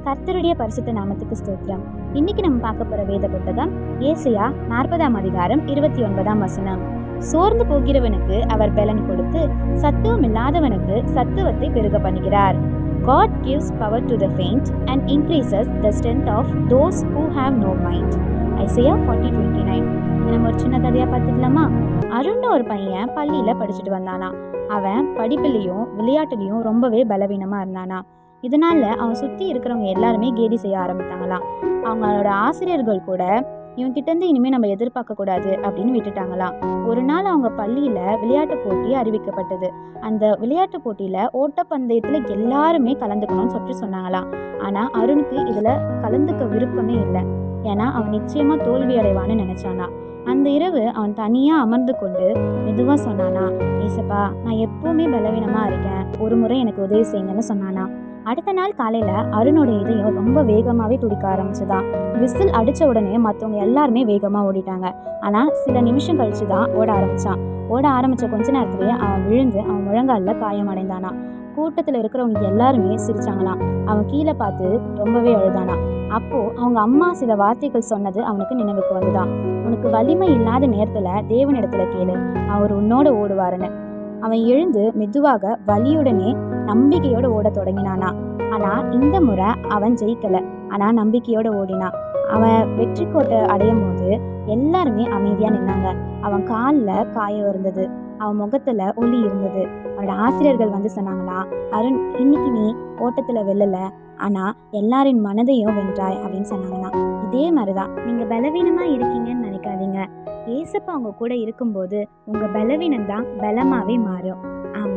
கர்த்தருடைய பரிசுத்த நாமத்துக்கு ஸ்தோத்திரம். இன்னைக்கு நம்ம பார்க்க போற வேத புத்தகம் ஏசாயா 40ஆம் அதிகாரம் 29ஆம் வசனம். சோர்ந்து போகிறவனுக்கு அவர் பலன் கொடுத்து சத்துவம் இல்லாதவனுக்கு சத்துவத்தை பெருக பண்ணுகிறார். God gives power to the faint and increases the strength of those who have no might. Isaiah 40:29. இது நம்ம ஒரு சின்ன கதையா பார்த்துக்கலாமா? அருண்னு ஒரு பையன் பள்ளியில படிச்சுட்டு வந்தானா. அவன் படிப்புலையும் விளையாட்டுலையும் ரொம்பவே பலவீனமா இருந்தானா. இதனால அவன் சுற்றி இருக்கிறவங்க எல்லாருமே கேலி செய்ய ஆரம்பித்தாங்களாம். அவங்களோட ஆசிரியர்கள் கூட இவன்கிட்டேருந்து இனிமேல் நம்ம எதிர்பார்க்கக்கூடாது அப்படின்னு விட்டுட்டாங்களாம். ஒரு நாள் அவங்க பள்ளியில் விளையாட்டு போட்டி அறிவிக்கப்பட்டது. அந்த விளையாட்டு போட்டியில் ஓட்டப்பந்தயத்தில் எல்லாருமே கலந்துக்கணும்னு சொன்னாங்களாம். ஆனால் அருணுக்கு இதில் கலந்துக்க விருப்பமே இல்லை. ஏன்னா அவன் நிச்சயமாக தோல்வி அடைவான்னு நினச்சானா. அந்த இரவு அவன் தனியாக அமர்ந்து கொண்டு மெதுவாக சொன்னானா, ஏசப்பா, நான் எப்பவுமே பலவீனமாக இருக்கேன், ஒரு முறை எனக்கு உதவி செய்யுங்கன்னு சொன்னானா. அடுத்த நாள் காலையில் அருணோட இதயம் ரொம்ப வேகமாகவே துடிக்க ஆரம்பிச்சுதான். விசில் அடித்த உடனே மற்றவங்க எல்லாருமே வேகமாக ஓடிட்டாங்க. ஆனால் சில நிமிஷம் கழிச்சு தான் ஓட ஆரம்பித்த கொஞ்ச நேரத்துலேயே அவன் விழுந்து அவன் முழங்காலில் காயமடைந்தானா. கூட்டத்தில் இருக்கிறவங்க எல்லாருமே சிரிச்சாங்களாம். அவன் கீழே பார்த்து ரொம்பவே அழுதானா. அப்போது அவங்க அம்மா சில வார்த்தைகள் சொன்னது அவனுக்கு நினைவுக்கு வந்துதான். உனக்கு வலிமை இல்லாத நேரத்தில் தேவனிடத்துல கேளு, அவர் உன்னோட ஓடுவாருன்னு. அவன் எழுந்து மெதுவாக வலியுடனே நம்பிக்கையோட ஓட தொடங்கினானா. ஆனா இந்த முறை அவன் ஜெயிக்கல. ஆனா நம்பிக்கையோட ஓடினான். அவன் வெற்றி கோட்டை அடையும் போது எல்லாருமே அமைதியா நின்னாங்க. அவன் காலில் காயம் இருந்தது, அவன் முகத்துல ஒளி இருந்தது. அவனோட ஆசிரியர்கள் வந்து சொன்னாங்களா, அருண், இன்னைக்கு நீ ஓட்டத்துல வெல்லல, ஆனா எல்லாரின் மனதையும் வென்றாய் அப்படின்னு சொன்னாங்கன்னா. இதே மாதிரிதான் நீங்க பலவீனமா இருக்கீங்கன்னு நினைக்காதீங்க. ஏசப்பா அவங்க கூட இருக்கும்போது உங்க பலவீனம் தான் பலமாவே மாறும். ஆமாம்.